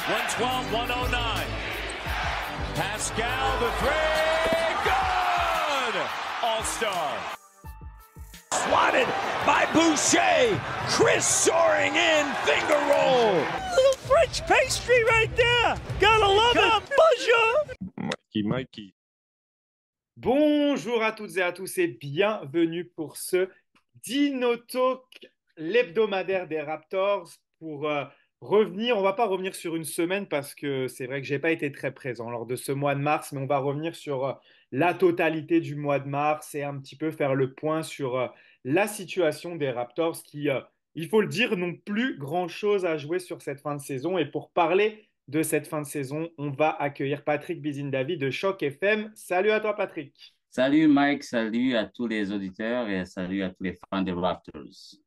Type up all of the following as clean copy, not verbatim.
112, 109. Pascal, the three, good! All-star. Swatted by Boucher. Chris soaring in, finger roll. Little French pastry right there. Gotta love it. Bonjour. Mikey. Bonjour à toutes et à tous et bienvenue pour ce Dino Talk, l'hebdomadaire des Raptors. Pour revenir, on va pas revenir sur une semaine parce que c'est vrai que j'ai pas été très présent lors de ce mois de mars, mais on va revenir sur la totalité du mois de mars et un petit peu faire le point sur la situation des Raptors qui, il faut le dire, n'ont plus grand-chose à jouer sur cette fin de saison. Et pour parler de cette fin de saison, on va accueillir Patrick Bizindavi de Choc FM. Salut à toi, Patrick. Salut Mike, salut à tous les auditeurs et salut à tous les fans des Raptors.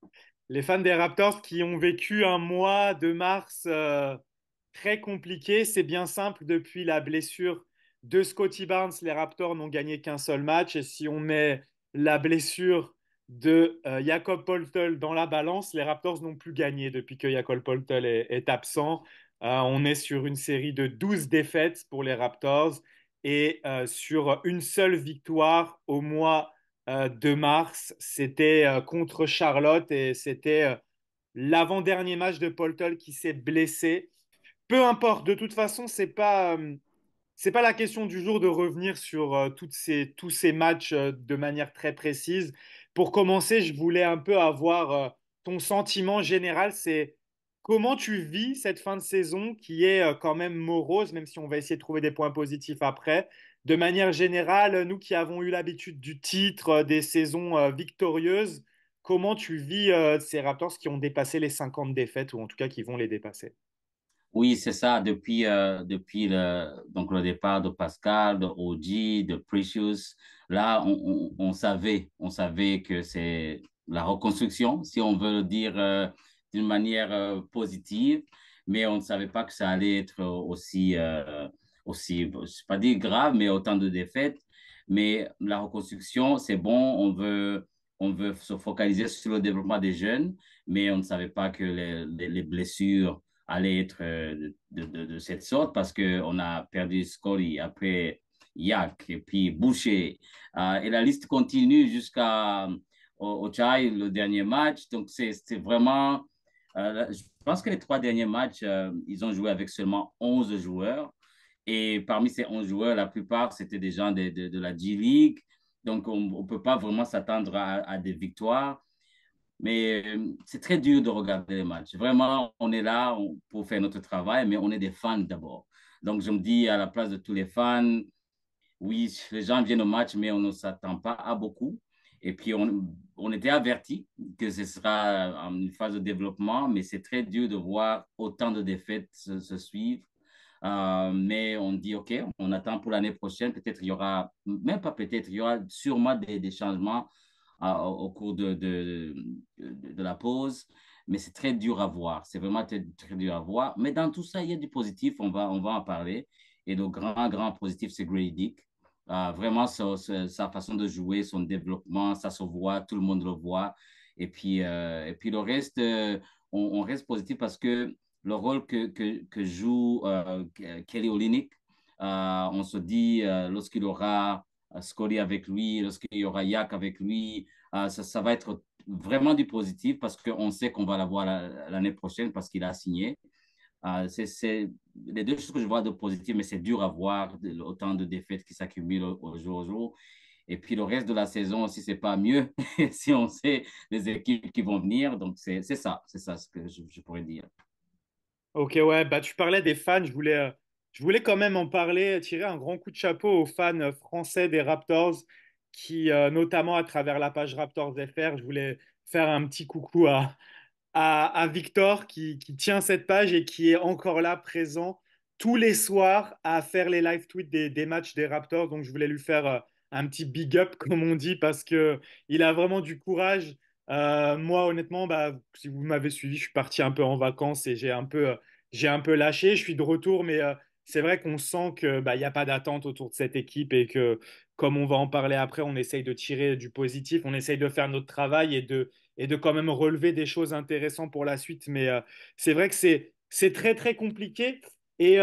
Les fans des Raptors qui ont vécu un mois de mars très compliqué. C'est bien simple, depuis la blessure de Scottie Barnes, les Raptors n'ont gagné qu'un seul match. Et si on met la blessure de Jakob Poeltl dans la balance, les Raptors n'ont plus gagné depuis que Jakob Poeltl est absent. On est sur une série de 12 défaites pour les Raptors et sur une seule victoire au mois de mars. C'était contre Charlotte et c'était l'avant-dernier match de Poeltl qui s'est blessé. Peu importe, de toute façon, c'est pas la question du jour de revenir sur tous ces matchs de manière très précise. Pour commencer, je voulais un peu avoir ton sentiment général. C'est comment tu vis cette fin de saison qui est quand même morose, même si on va essayer de trouver des points positifs après. De manière générale, nous qui avons eu l'habitude du titre, des saisons victorieuses, comment tu vis ces Raptors qui ont dépassé les 50 défaites, ou en tout cas qui vont les dépasser? Oui, c'est ça, depuis donc le départ de Pascal, de OG, de Precious, là, on savait que c'est la reconstruction, si on veut le dire d'une manière positive, mais on ne savait pas que ça allait être aussi, je ne vais pas dire grave, mais autant de défaites. Mais la reconstruction, c'est bon, on veut se focaliser sur le développement des jeunes, mais on ne savait pas que les blessures allait être de cette sorte parce qu'on a perdu Scully, après Yak et puis Boucher. Et la liste continue jusqu'à au Chai, le dernier match. Donc, c'est vraiment... je pense que les trois derniers matchs, ils ont joué avec seulement 11 joueurs. Et parmi ces 11 joueurs, la plupart, c'était des gens de la G-League. Donc, on ne peut pas vraiment s'attendre à des victoires. Mais c'est très dur de regarder les matchs. Vraiment, on est là pour faire notre travail, mais on est des fans d'abord. Donc, je me dis, à la place de tous les fans, oui, les gens viennent au match, mais on ne s'attend pas à beaucoup. Et puis, on était averti que ce sera une phase de développement, mais c'est très dur de voir autant de défaites se suivre. Mais on dit, OK, on attend pour l'année prochaine. Peut-être il y aura, même pas peut-être, il y aura sûrement des changements au cours de la pause. Mais c'est très dur à voir. C'est vraiment très dur à voir. Mais dans tout ça, il y a du positif. On va en parler. Et le grand positif, c'est Grady Dick. Vraiment, sa façon de jouer, son développement, ça se voit, tout le monde le voit. Et puis le reste, on reste positif parce que le rôle que joue Kelly Olynyk, on se dit, lorsqu'il aura Scottie avec lui, lorsqu'il y aura Yak avec lui, ça va être vraiment du positif parce qu'on sait qu'on va l'avoir l'année prochaine parce qu'il a signé. C'est les deux choses que je vois de positif, mais c'est dur à voir, autant de défaites qui s'accumulent au jour au jour. Et puis le reste de la saison aussi, c'est pas mieux si on sait les équipes qui vont venir. Donc c'est ça ce que je pourrais dire. Ok, ouais, bah tu parlais des fans, je voulais quand même en parler, tirer un grand coup de chapeau aux fans français des Raptors qui, notamment à travers la page Raptors FR, je voulais faire un petit coucou à Victor qui tient cette page et qui est encore là présent tous les soirs à faire les live tweets des matchs des Raptors. Donc je voulais lui faire un petit big up, comme on dit, parce que il a vraiment du courage. Moi, honnêtement, bah, si vous m'avez suivi, je suis parti un peu en vacances et j'ai un peu lâché. Je suis de retour, mais c'est vrai qu'on sent que bah, il n'y a pas d'attente autour de cette équipe et que, comme on va en parler après, on essaye de tirer du positif, on essaye de faire notre travail et de quand même relever des choses intéressantes pour la suite. Mais c'est vrai que c'est très, très compliqué. Et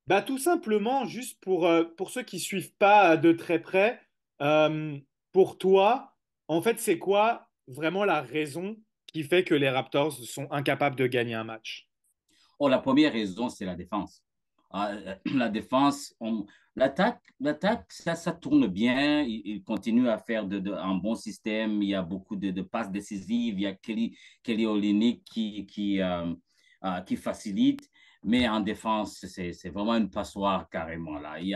bah, tout simplement, juste pour ceux qui suivent pas de très près, euh, pour toi, en fait, c'est quoi vraiment la raison qui fait que les Raptors sont incapables de gagner un match? Oh, la première raison, c'est la défense. La défense, l'attaque, ça tourne bien. Il continue à faire un bon système. Il y a beaucoup de passes décisives. Il y a Kelly Olynyk qui facilite. Mais en défense, c'est vraiment une passoire carrément là. Il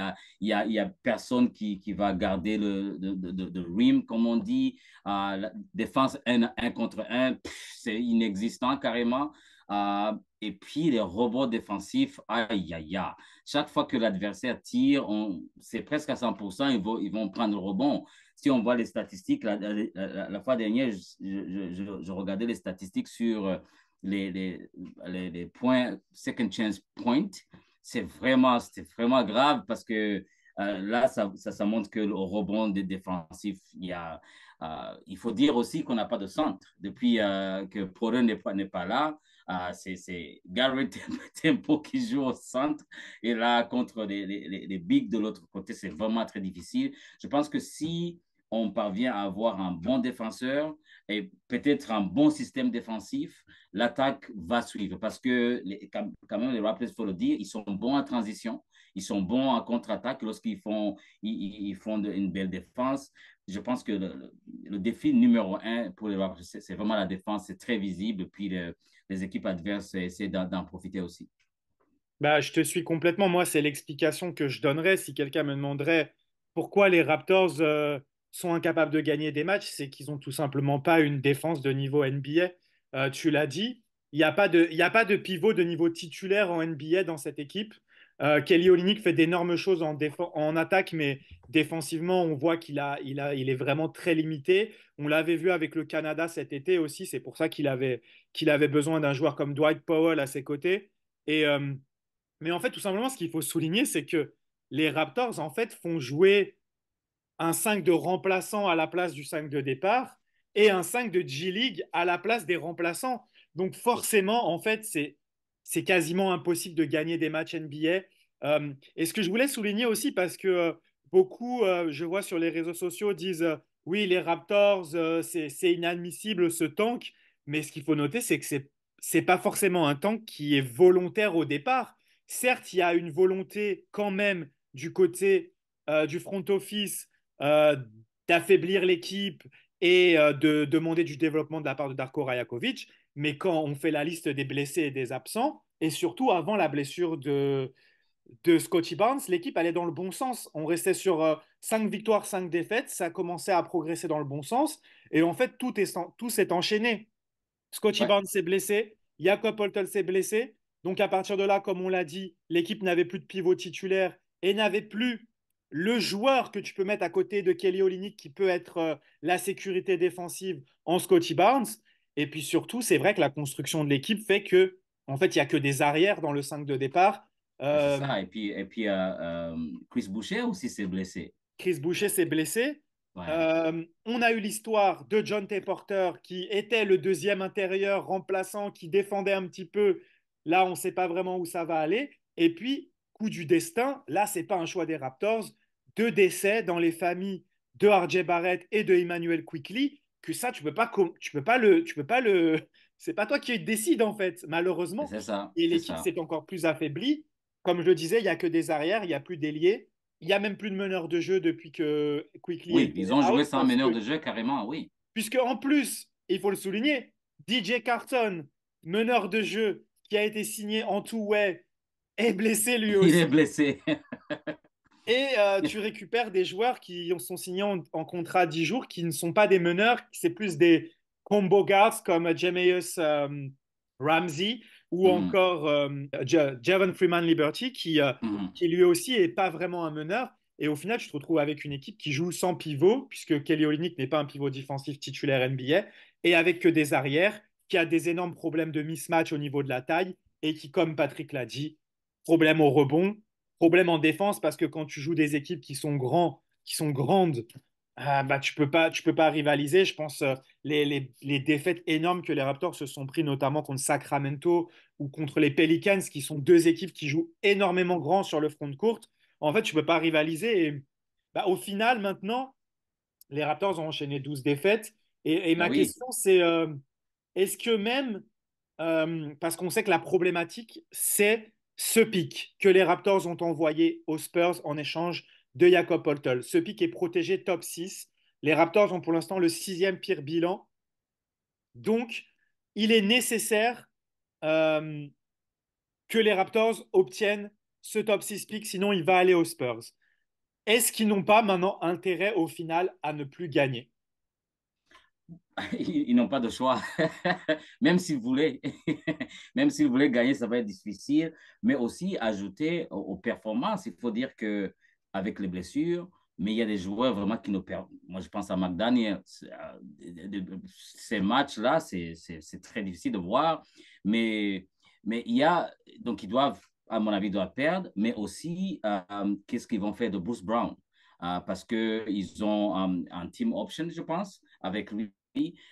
y a personne qui va garder le rim, comme on dit. La défense un contre un, c'est inexistant carrément. Et puis les robots défensifs, aïe, aïe, aïe. Chaque fois que l'adversaire tire, c'est presque à 100%, ils vont prendre le rebond. Si on voit les statistiques, la fois dernière, je regardais les statistiques sur les, les, les points, second chance point. C'est vraiment grave parce que là, ça montre que le rebond des défensifs, il faut dire aussi qu'on n'a pas de centre. Depuis que Porter n'est pas là, c'est Garrett Tempo qui joue au centre. Et là, contre les bigs de l'autre côté, c'est vraiment très difficile. Je pense que si on parvient à avoir un bon défenseur et peut-être un bon système défensif, l'attaque va suivre. Parce que quand même, les Raptors, il faut le dire, ils sont bons en transition. Ils sont bons en contre-attaque lorsqu'ils font, ils font une belle défense. Je pense que le défi numéro un pour les Raptors, c'est vraiment la défense. C'est très visible. Puis les équipes adverses essaient d'en profiter aussi. Bah, je te suis complètement. Moi, c'est l'explication que je donnerais si quelqu'un me demanderait pourquoi les Raptors sont incapables de gagner des matchs. C'est qu'ils ont tout simplement pas une défense de niveau NBA. Tu l'as dit, il y a pas de pivot de niveau titulaire en NBA dans cette équipe. Kelly Olynyk fait d'énormes choses en attaque, mais défensivement, on voit il est vraiment très limité. On l'avait vu avec le Canada cet été aussi. C'est pour ça qu'il avait besoin d'un joueur comme Dwight Powell à ses côtés. Et mais en fait, tout simplement, ce qu'il faut souligner, c'est que les Raptors, en fait, font jouer un 5 de remplaçant à la place du 5 de départ et un 5 de G-League à la place des remplaçants. Donc forcément, en fait, c'est quasiment impossible de gagner des matchs NBA. Et ce que je voulais souligner aussi, parce que beaucoup, je vois sur les réseaux sociaux, disent oui, les Raptors, c'est inadmissible ce tank. Mais ce qu'il faut noter, c'est que c'est pas forcément un tank qui est volontaire au départ. Certes, il y a une volonté quand même du côté du front office euh, d'affaiblir l'équipe et de demander du développement de la part de Darko Rajakovic. Mais quand on fait la liste des blessés et des absents, et surtout avant la blessure de Scottie Barnes, l'équipe allait dans le bon sens. On restait sur 5 victoires, 5 défaites. Ça commençait à progresser dans le bon sens. Et en fait, tout s'est enchaîné. Scottie Ouais, Barnes s'est blessé, Jakob Poeltl s'est blessé. Donc à partir de là, comme on l'a dit, l'équipe n'avait plus de pivot titulaire et n'avait plus le joueur que tu peux mettre à côté de Kelly Olynyk qui peut être la sécurité défensive en Scottie Barnes. Et puis surtout, c'est vrai que la construction de l'équipe fait que, en fait, il n'y a que des arrières dans le 5 de départ. c'est Euh, ça. Et puis Chris Boucher aussi s'est blessé. Chris Boucher s'est blessé. Ouais, On a eu l'histoire de John T. Porter qui était le deuxième intérieur remplaçant, qui défendait un petit peu. Là, on ne sait pas vraiment où ça va aller. Et puis, coup du destin, là, c'est pas un choix des Raptors. Deux décès dans les familles de R.J. Barrett et de Emmanuel Quickly, que ça, tu peux pas le, c'est pas toi qui décide en fait, malheureusement. c'est ça, Et c'est l'équipe ça. s'est encore plus affaiblie. Comme je le disais, il y a que des arrières, il y a plus d'ailiers. Il n'y a même plus de meneur de jeu depuis que Quickly Oui, était ils ont joué out sans meneur de jeu carrément, oui. puisque en plus, il faut le souligner, DJ Carton, meneur de jeu qui a été signé en two-way, est blessé lui Il est aussi. blessé. Et tu récupères des joueurs qui sont signés en contrat 10 jours, qui ne sont pas des meneurs, c'est plus des combo guards comme Jameis Ramsey ou Mhm, encore Javon Freeman Liberty, mhm. qui lui aussi est pas vraiment un meneur. Et au final, tu te retrouves avec une équipe qui joue sans pivot, puisque Kelly Olynyk n'est pas un pivot défensif titulaire NBA, et avec que des arrières, qui a des énormes problèmes de mismatch au niveau de la taille, et qui, comme Patrick l'a dit, problème au rebond, problème en défense parce que quand tu joues des équipes qui sont grandes, Bah, tu peux pas rivaliser. Je pense les défaites énormes que les Raptors se sont pris, notamment contre Sacramento ou contre les Pelicans, qui sont deux équipes qui jouent énormément grand sur le front de court. En fait, tu peux pas rivaliser. Et, bah, au final, maintenant, les Raptors ont enchaîné 12 défaites. Et Ben ma oui, question, c'est est-ce que même, parce qu'on sait que la problématique, c'est ce pic que les Raptors ont envoyé aux Spurs en échange de Jakob Poeltl. Ce pic est protégé top 6. Les Raptors ont pour l'instant le sixième pire bilan. Donc, il est nécessaire euh, que les Raptors obtiennent ce top 6 pick, sinon il va aller aux Spurs. Est-ce qu'ils n'ont pas maintenant intérêt au final à ne plus gagner? ils n'ont pas de choix. Même s'ils voulaient, même s'ils voulaient gagner, ça va être difficile. Mais aussi ajouter aux performances. Il faut dire que avec les blessures, mais il y a des joueurs vraiment qui nous perdent. Moi, je pense à McDaniel. Ces matchs-là, c'est très difficile de voir. Mais, mais il y a, donc ils doivent, à mon avis, ils doivent perdre. Mais aussi, qu'est-ce qu'ils vont faire de Bruce Brown? Parce qu'ils ont un team option, je pense, avec lui.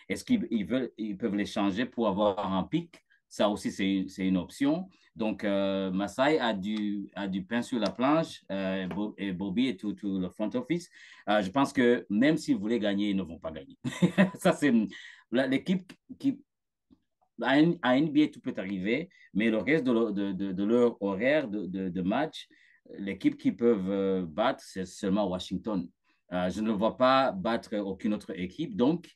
Est-ce qu'ils peuvent les changer pour avoir un pic? Ça aussi, c'est une option. Donc, Masai a du pain sur la planche et Bobby et tout le front office. Je pense que même s'ils voulaient gagner, ils ne vont pas gagner. Ça, c'est l'équipe qui, à NBA, tout peut arriver, mais le reste de leur horaire de match, l'équipe qui peuvent battre, c'est seulement Washington. Je ne vois pas battre aucune autre équipe. Donc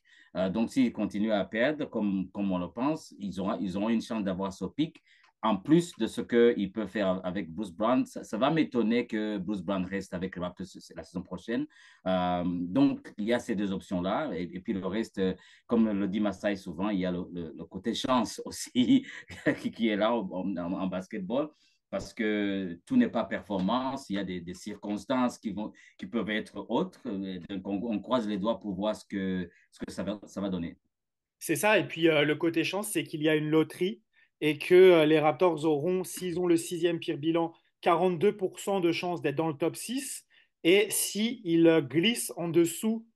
s'ils continuent à perdre, comme on le pense, ils auront une chance d'avoir ce pic. En plus de ce qu'ils peuvent faire avec Bruce Brown, ça va m'étonner que Bruce Brown reste avec les Raptors la saison prochaine. Donc, il y a ces deux options-là. Et puis le reste, comme le dit Masai souvent, il y a le côté chance aussi qui est là en basketball parce que tout n'est pas performance, il y a des circonstances qui peuvent être autres. Donc on croise les doigts pour voir ce que ça va donner. C'est ça. Et puis le côté chance, c'est qu'il y a une loterie et que les Raptors auront, s'ils ont le sixième pire bilan, 42% de chances d'être dans le top 6. Et s'ils glissent en dessous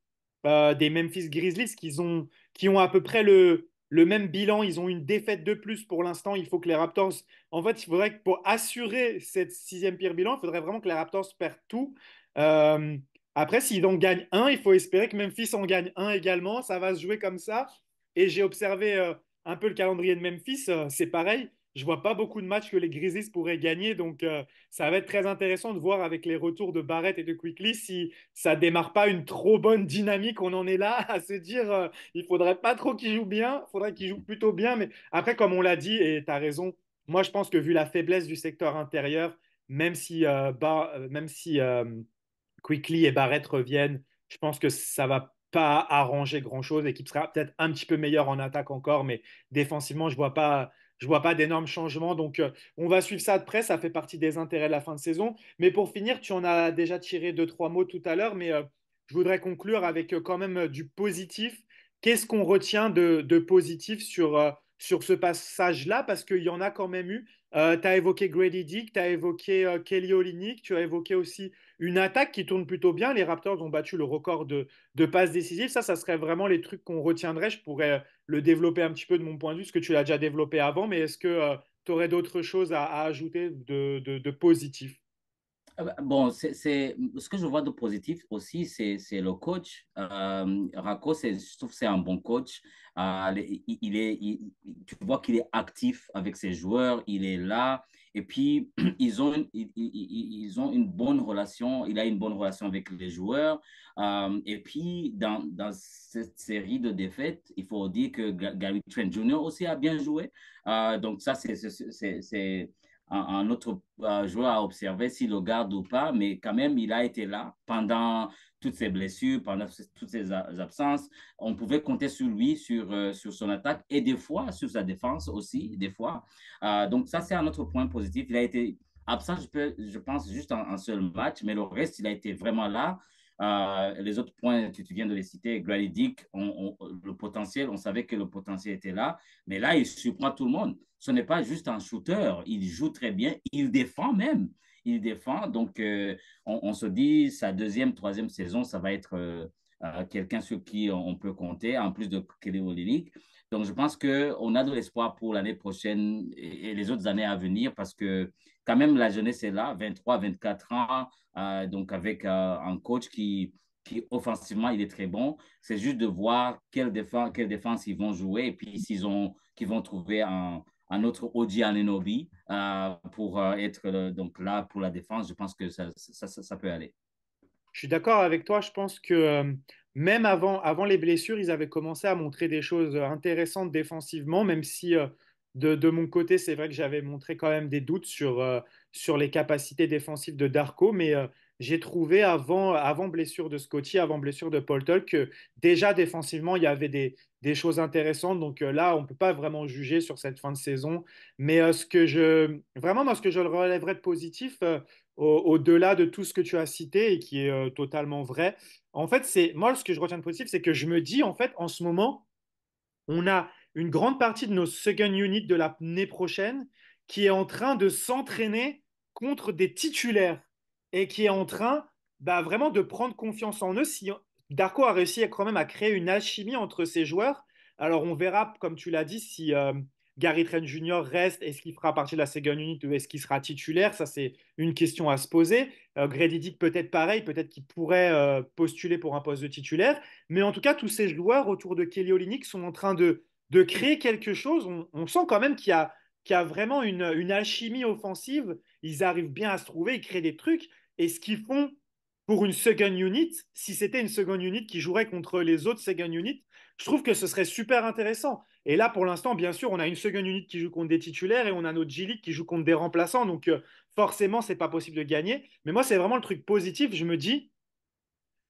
des Memphis Grizzlies, qui ont à peu près le même bilan, ils ont une défaite de plus pour l'instant. Il faut que les Raptors, en fait, il faudrait que pour assurer cette sixième pire bilan, il faudrait vraiment que les Raptors perdent tout. Euh, Après, s'ils en gagnent un, il faut espérer que Memphis en gagne un également. Ça va se jouer comme ça. Et j'ai observé un peu le calendrier de Memphis. C'est pareil. Je vois pas beaucoup de matchs que les Grizzlies pourraient gagner. Donc, ça va être très intéressant de voir avec les retours de Barrett et de Quickly si ça démarre pas une trop bonne dynamique. On en est là à se dire il faudrait pas trop qu'ils jouent bien. Il faudrait qu'ils jouent plutôt bien. Mais après, comme on l'a dit, et tu as raison, moi, je pense que vu la faiblesse du secteur intérieur, même si Quickly et Barrett reviennent, je pense que ça va pas arranger grand-chose. L'équipe sera peut-être un petit peu meilleure en attaque encore, mais défensivement, je vois pas d'énormes changements. Donc, on va suivre ça de près. Ça fait partie des intérêts de la fin de saison. Mais pour finir, tu en as déjà tiré deux, trois mots tout à l'heure, mais je voudrais conclure avec quand même du positif. Qu'est-ce qu'on retient de positif sur ce passage-là? Parce qu'il y en a quand même eu. Tu as évoqué Grady Dick, tu as évoqué Kelly Olynyk, tu as évoqué aussi une attaque qui tourne plutôt bien. Les Raptors ont battu le record de passes décisives. Ça serait vraiment les trucs qu'on retiendrait. Je pourrais le développer un petit peu de mon point de vue, parce que tu l'as déjà développé avant, mais est-ce que tu aurais d'autres choses à ajouter de positif? Bon, ce que je vois de positif aussi, c'est le coach. Rako, je trouve que c'est un bon coach. Tu vois qu'il est actif avec ses joueurs, il est là. Et puis, ils ont une bonne relation. Il a une bonne relation avec les joueurs. Et puis, dans cette série de défaites, il faut dire que Gary Trent Jr. aussi a bien joué. Donc, ça, c'est un autre joueur à observer s'il le garde ou pas, mais quand même, il a été là pendant toutes ses blessures, pendant toutes ses absences. On pouvait compter sur lui, sur son attaque et des fois sur sa défense aussi, des fois. Donc ça, c'est un autre point positif. Il a été absent, je pense, juste un seul match, mais le reste, il a été vraiment là. Les autres points, tu viens de les citer, Grady Dick, le potentiel, on savait que le potentiel était là, mais là, il surprend tout le monde. Ce n'est pas juste un shooter, il joue très bien, il défend même. Il défend, donc on se dit sa deuxième, troisième saison, ça va être quelqu'un sur qui on peut compter, en plus de Kelly Olynyk. Donc, je pense qu'on a de l'espoir pour l'année prochaine et les autres années à venir parce que quand même, la jeunesse est là, 23, 24 ans, donc avec un coach qui offensivement, il est très bon. C'est juste de voir quelle défense ils vont jouer et puis qu'ils vont trouver un autre OG Anunoby pour être donc là pour la défense. Je pense que ça peut aller. Je suis d'accord avec toi. Je pense que même avant les blessures, ils avaient commencé à montrer des choses intéressantes défensivement, même si de mon côté, c'est vrai que j'avais montré quand même des doutes sur les capacités défensives de Darko. Mais j'ai trouvé avant blessure de Scotty, avant blessure de Paul Tull, que déjà défensivement, il y avait des choses intéressantes. Donc là, on ne peut pas vraiment juger sur cette fin de saison. Mais vraiment, moi, ce que je relèverais de positif, au-delà de tout ce que tu as cité et qui est totalement vrai. En fait, c'est moi ce que je retiens de positif, c'est que je me dis en fait en ce moment, on a une grande partie de nos second units de l'année prochaine qui est en train de s'entraîner contre des titulaires et qui est en train vraiment de prendre confiance en eux. Si Darko a réussi quand même à créer une alchimie entre ces joueurs, alors on verra, comme tu l'as dit, si Gary Trent Jr. reste, est-ce qu'il fera partie de la second unit ou est-ce qu'il sera titulaire? Ça, c'est une question à se poser. Grady Dick, peut-être pareil, peut-être qu'il pourrait postuler pour un poste de titulaire. Mais en tout cas, tous ces joueurs autour de Kelly Olynyk sont en train de créer quelque chose. On sent quand même qu'il y a vraiment une alchimie offensive. Ils arrivent bien à se trouver, ils créent des trucs. Et ce qu'ils font pour une second unit, si c'était une second unit qui jouerait contre les autres second units, je trouve que ce serait super intéressant. Et là, pour l'instant, bien sûr, on a une second unit qui joue contre des titulaires et on a notre G-League qui joue contre des remplaçants. Donc, forcément, c'est pas possible de gagner. Mais moi, c'est vraiment le truc positif. Je me dis,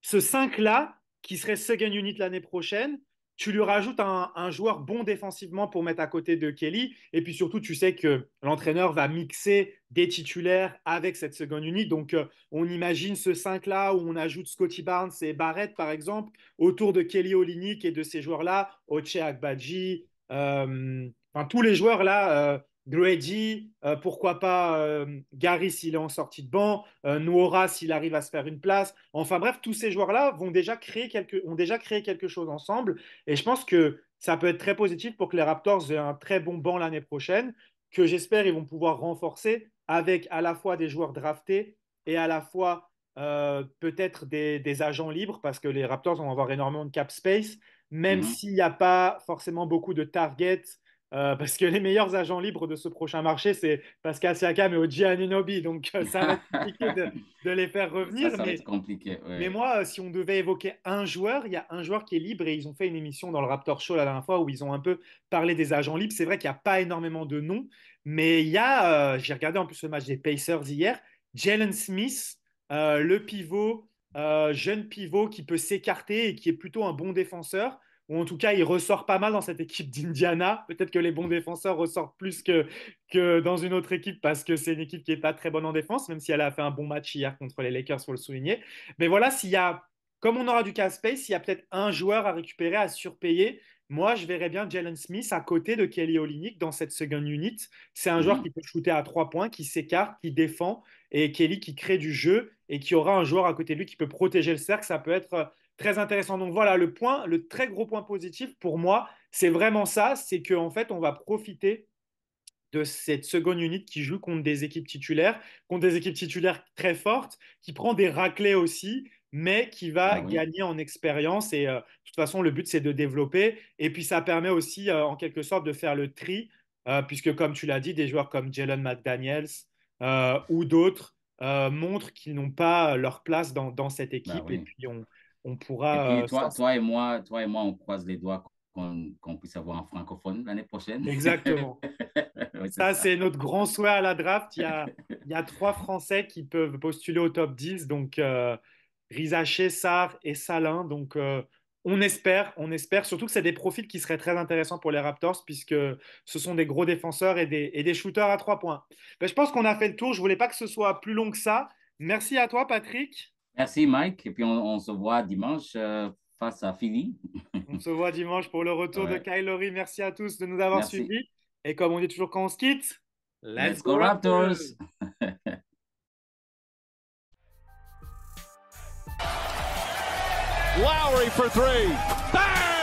ce 5-là, qui serait second unit l'année prochaine, tu lui rajoutes un joueur bon défensivement pour mettre à côté de Kelly. Et puis surtout, tu sais que l'entraîneur va mixer des titulaires avec cette second unit. Donc, on imagine ce 5-là où on ajoute Scotty Barnes et Barrett, par exemple, autour de Kelly Olynyk et de ces joueurs-là, Oche Agbaji, enfin, tous les joueurs-là, Grady, pourquoi pas Gary s'il est en sortie de banc, Noura s'il arrive à se faire une place. Enfin bref, tous ces joueurs-là ont déjà créé quelque chose ensemble. Et je pense que ça peut être très positif pour que les Raptors aient un très bon banc l'année prochaine, que j'espère ils vont pouvoir renforcer avec à la fois des joueurs draftés et à la fois peut-être des agents libres, parce que les Raptors vont avoir énormément de cap space, même Mhm. s'il n'y a pas forcément beaucoup de targets parce que les meilleurs agents libres de ce prochain marché, c'est Pascal Siakam et Oji Anunoby. Donc, ça va être compliqué de les faire revenir. Ça va être compliqué. Mais Ouais. moi, si on devait évoquer un joueur, il y a un joueur qui est libre et ils ont fait une émission dans le Raptor Show la dernière fois où ils ont un peu parlé des agents libres. C'est vrai qu'il n'y a pas énormément de noms, mais il y a, j'ai regardé en plus le match des Pacers hier, Jalen Smith, le pivot, jeune pivot qui peut s'écarter et qui est plutôt un bon défenseur ou en tout cas, il ressort pas mal dans cette équipe d'Indiana. Peut-être que les bons défenseurs ressortent plus que dans une autre équipe parce que c'est une équipe qui n'est pas très bonne en défense, même si elle a fait un bon match hier contre les Lakers, il faut le souligner. Mais voilà, comme on aura du cap space, s'il y a peut-être un joueur à récupérer, à surpayer, moi, je verrais bien Jalen Smith à côté de Kelly Olynyk dans cette second unit. C'est un joueur Mhm. qui peut shooter à 3 points, qui s'écarte, qui défend, et Kelly qui crée du jeu et qui aura un joueur à côté de lui qui peut protéger le cercle. Ça peut être très intéressant. Donc voilà, le très gros point positif pour moi, c'est vraiment ça, c'est qu'en fait, on va profiter de cette seconde unit qui joue contre des équipes titulaires très fortes, qui prend des raclés aussi, mais qui va Ah oui. gagner en expérience. Et de toute façon, le but, c'est de développer. Et puis, ça permet aussi, en quelque sorte, de faire le tri, puisque, comme tu l'as dit, des joueurs comme Jalen McDaniels ou d'autres montrent qu'ils n'ont pas leur place dans cette Bah équipe. Et oui. puis, on Et pourra puis, toi et moi, on croise les doigts qu'on puisse avoir un francophone l'année prochaine. Exactement. Oui, c'est Ça, ça. c'est notre grand souhait à la draft. Il y a 3 Français qui peuvent postuler au top 10, donc Rizaché, Sarr et Salin. Donc, on espère surtout que c'est des profils qui seraient très intéressants pour les Raptors, puisque ce sont des gros défenseurs et des shooters à 3 points. Ben, je pense qu'on a fait le tour. Je voulais pas que ce soit plus long que ça. Merci à toi, Patrick. Merci, Mike. Et puis, on se voit dimanche face à Philly. On se voit dimanche pour le retour de Ouais. Kyle Lowry. Merci à tous de nous avoir Merci. suivis. Et comme on dit toujours quand on se quitte, let's Let's go go Raptors! Raptors! Lowry for three. Bang!